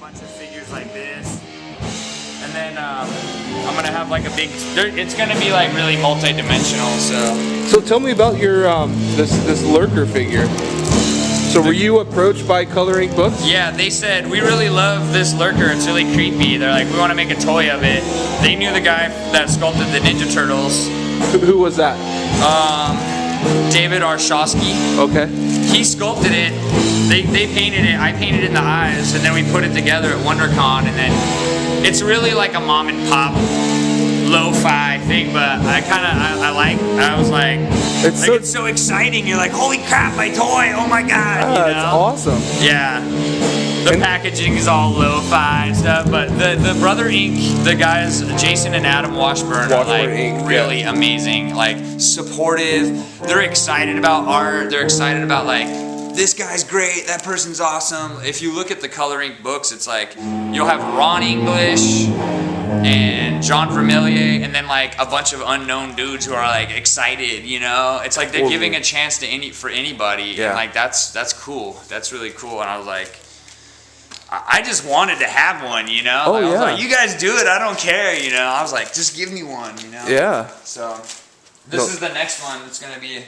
bunch of figures like this. And then I'm gonna have like a big. It's gonna be like really multi-dimensional. So tell me about your this Lurker figure. So were you approached by Color Ink Books? Yeah, they said we really love this Lurker. It's really creepy. They're like, we want to make a toy of it. They knew the guy that sculpted the Ninja Turtles. Who was that? David Arshosky. Okay. He sculpted it. They painted it. I painted in the eyes, and then we put it together at WonderCon. And then it's really like a mom and pop lo-fi thing, but I was like, it's so exciting. You're like, holy crap, my toy! Oh my god! Yeah, you know? It's awesome. Yeah. The packaging is all lo-fi and stuff, but the Brother Ink, the guys Jason and Adam Washburn are like really amazing, like supportive. They're excited about art. They're excited about like, this guy's great, that person's awesome. If you look at the Color Ink books, it's like you'll have Ron English and John Vermillier, and then like a bunch of unknown dudes who are like excited, you know? It's like they're giving a chance to for anybody, yeah. And like that's cool. That's really cool. And I was like, I just wanted to have one, you know? Oh, like, I was yeah. like, you guys do it, I don't care, you know? I was like, just give me one, you know? Yeah. So this is the next one. It's gonna be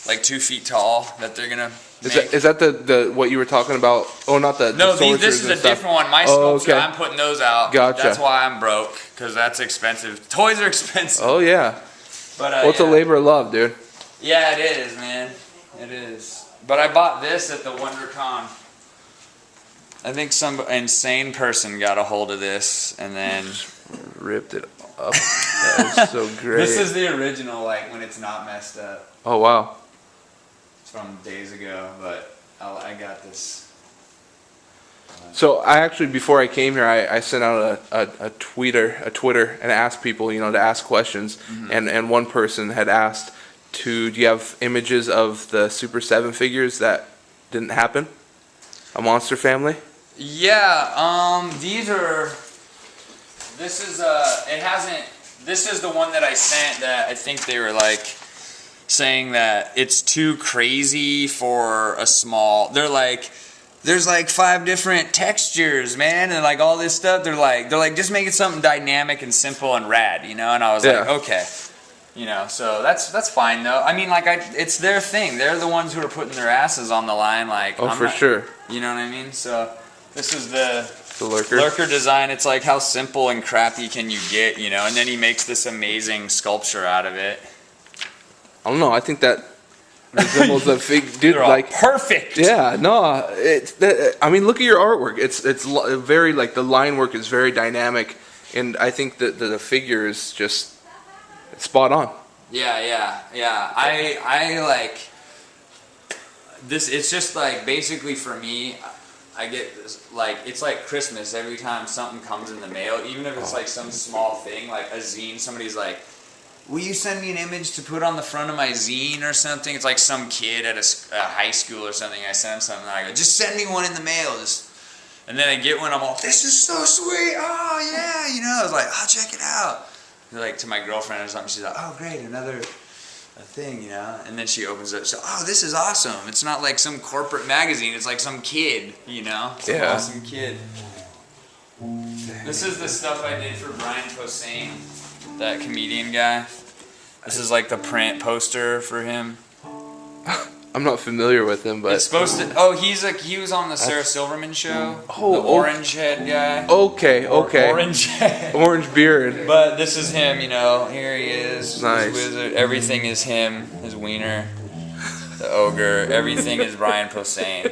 like 2 feet tall that they're gonna make. Is that the what you were talking about? Oh, not the No, this is a different one. My sculpture, I'm putting those out. Gotcha. That's why I'm broke, because that's expensive. Toys are expensive. Oh yeah. But well, it's a labor of love, dude. Yeah, it is, man. It is. But I bought this at the WonderCon. I think some insane person got a hold of this and then ripped it up. That is so great. This is the original, like when it's not messed up. Oh wow. It's from days ago, but I got this. So I actually, before I came here, I sent out a Twitter and asked people, you know, to ask questions. Mm-hmm. And one person had asked, do you have images of the Super7 figures that didn't happen? A Monster Family? Yeah, this is the one that I sent that I think they were like saying that it's too crazy for a small, they're like, there's like 5 different textures, man, and like all this stuff. They're like just make it something dynamic and simple and rad, you know. And I was like, okay, you know. So that's fine though. I mean, like it's their thing. They're the ones who are putting their asses on the line. Like, oh, for sure. You know what I mean? So this is the Lurker design. It's like, how simple and crappy can you get, you know? And then he makes this amazing sculpture out of it. I don't know. I think that resembles a fig, dude. Like perfect. Yeah, no, I mean, look at your artwork. It's very, like, the line work is very dynamic, and I think that the figure is just spot on. Yeah. I like this. It's just like, basically for me, I get this, like, it's like Christmas every time something comes in the mail, even if it's like some small thing, like a zine. Somebody's like, will you send me an image to put on the front of my zine or something? It's like some kid at a high school or something. I send him something, and I go, just send me one in the mail. And then I get one, I'm all, this is so sweet. Oh, yeah, you know. I was like, oh, check it out. Like to my girlfriend or something, she's like, oh, great, another thing, you know. And then she opens it, so, oh, this is awesome. It's not like some corporate magazine. It's like some kid, you know. Some awesome kid. This is the stuff I did for Brian Posehn, that comedian guy. This is like the print poster for him. I'm not familiar with him, but it's supposed to. Oh, he was on the Sarah Silverman show. Oh, the orange head guy. Okay. Orange head. Orange beard. But this is him, you know. Here he is. Nice. His wizard. Everything is him. His wiener. The ogre. Everything is Brian Posehn.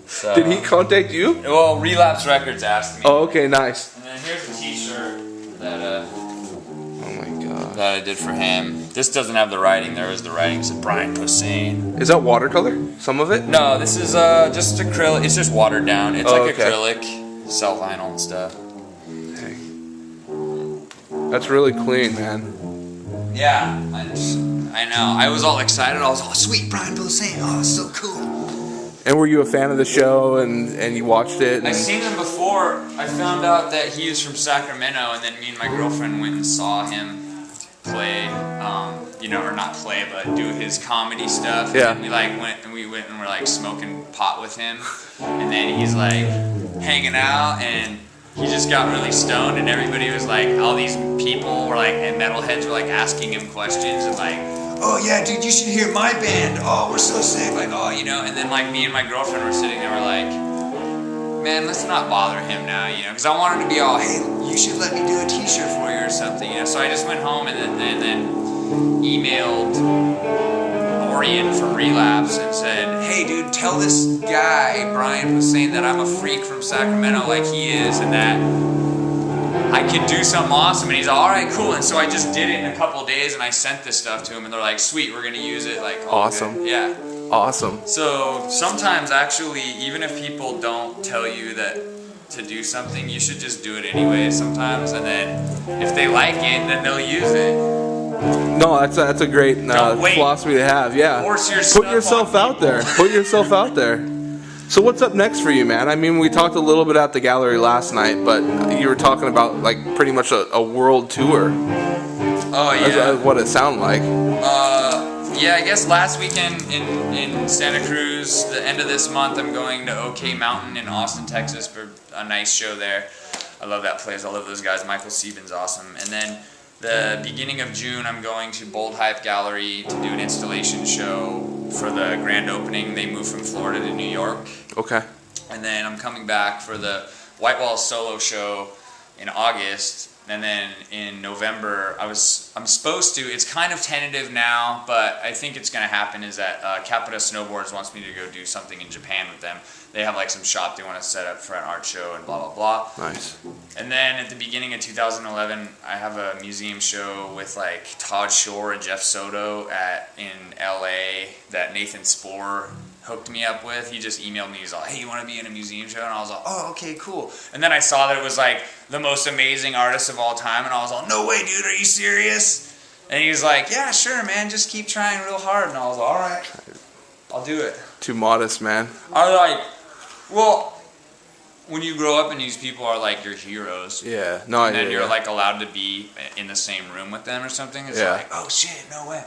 So, did he contact you? Well, Relapse Records asked me. Oh, okay, nice. And then here's a T-shirt that oh my god. that I did for him. This doesn't have the writing. There is the writing. It's Brian Posehn. Is that watercolor? Some of it? No, this is just acrylic. It's just watered down. It's like acrylic, cell vinyl and stuff. Dang. That's really clean, man. Yeah, I know. I was all excited. I was all, sweet, Brian Posehn. Oh, so cool. And were you a fan of the show and you watched it? I've seen him before. I found out that he was from Sacramento, and then me and my girlfriend went and saw him play, you know, or not play, but do his comedy stuff. Yeah. And we like went and were like smoking pot with him, and then he's like, hanging out, and he just got really stoned, and everybody was like, all these people were like, and metalheads were like asking him questions and like, oh yeah, dude, you should hear my band. Oh, we're so sick. Like, oh, you know, and then like me and my girlfriend were sitting there, we're like, man, let's not bother him now, you know, because I wanted to be all, hey, you should let me do a t-shirt for you or something, you know. So I just went home and then emailed Orion from Relapse and said, hey dude, tell this guy, Brian Hussein, that I'm a freak from Sacramento like he is, and that I could do something awesome. And he's all right, cool. And so I just did it in a couple days, and I sent this stuff to him, and they're like, sweet, we're gonna use it. Like, awesome. Good. Yeah. Awesome. So sometimes actually, even if people don't tell you that to do something, you should just do it anyway sometimes, and then if they like it, then they'll use it. No, that's a great philosophy to have. Yeah. Put yourself out there. Put yourself out there. So what's up next for you, man? I mean, we talked a little bit at the gallery last night, but you were talking about like pretty much a world tour. Oh yeah. That's what it sounded like. Yeah, I guess last weekend in Santa Cruz, the end of this month, I'm going to OK Mountain in Austin, Texas for a nice show there. I love that place. I love those guys. Michael Sieben's awesome. And then the beginning of June, I'm going to Bold Hype Gallery to do an installation show for the grand opening. They moved from Florida to New York. Okay. And then I'm coming back for the White Walls solo show in August. And then in November, I'm supposed to, it's kind of tentative now, but I think it's going to happen, is that Capita Snowboards wants me to go do something in Japan with them. They have like some shop they want to set up for an art show and blah, blah, blah. Nice. And then at the beginning of 2011, I have a museum show with like Todd Shore and Jeff Soto in LA that Nathan Spohr hooked me up with. He just emailed me, he's like, hey, you want to be in a museum show? And I was like, oh, okay, cool. And then I saw that it was like the most amazing artist of all time, and I was like, no way, dude, are you serious? And he was like, yeah, sure, man, just keep trying real hard. And I was like, all right, I'll do it. Too modest, man. I was like, well, when you grow up and these people are like your heroes, yeah, no, and then you're like allowed to be in the same room with them or something, it's like, oh shit, no way.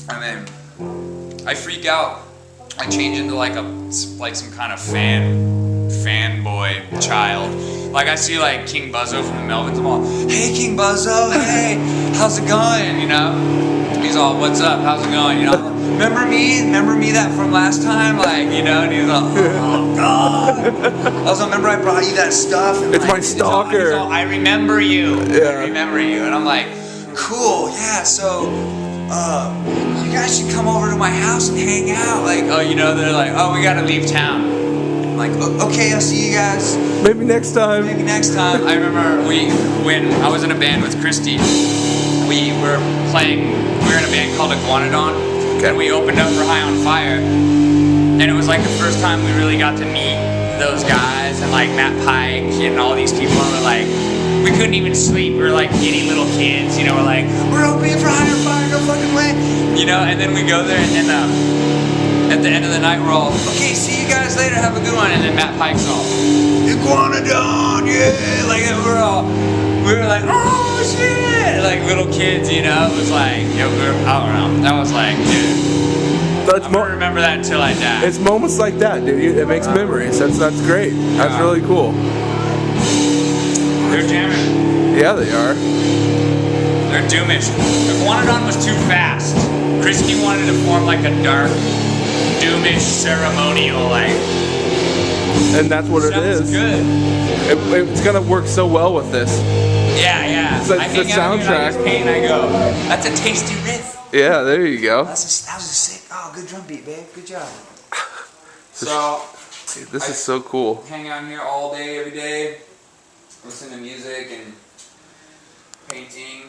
And then I freak out. I change into like some kind of fanboy child. Like I see like King Buzzo from the Melvins. I'm all, hey King Buzzo, hey, how's it going? You know? He's all, what's up? How's it going? You know? Remember me? Remember me that from last time? Like, you know? And he's all, oh god. I was like, remember I brought you that stuff? And it's like, my stalker. He's all, I remember you. Yeah. I remember you. And I'm like, cool. Yeah. So. You guys should come over to my house and hang out. Like, oh, you know, they're like, oh, we gotta leave town. I'm like, okay, I'll see you guys. Maybe next time. Maybe next time. I remember when I was in a band with Christy, we were in a band called Iguanodon, and we opened up for High on Fire. And it was like the first time we really got to meet those guys, and like Matt Pike and all these people, and we're like, we couldn't even sleep. We were like giddy little kids, you know. We're like, we're opening for High on Fire, no fucking way, you know. And then we go there, and at the end of the night, we're all, okay, see you guys later, have a good one. And then Matt Pike's all, Iguanodon, yeah, like we were like, oh shit, like little kids, you know. It was like, I don't know. That was like, dude. I'm gonna remember that until I die. It's moments like that, dude. It makes memories. That's great. That's really cool. They're jamming. Yeah, they are. They're doomish. Iguanodon was too fast. Christy wanted to form like a dark, doomish ceremonial, like. And that's what it is. Good. It's gonna work so well with this. Yeah. It's like the soundtrack. And I go, that's a tasty riff. Yeah, there you go. That was a sick. Oh, good drum beat, babe. Good job. So. Dude, this is so cool. Hang out here all day, every day. Listen to music and painting.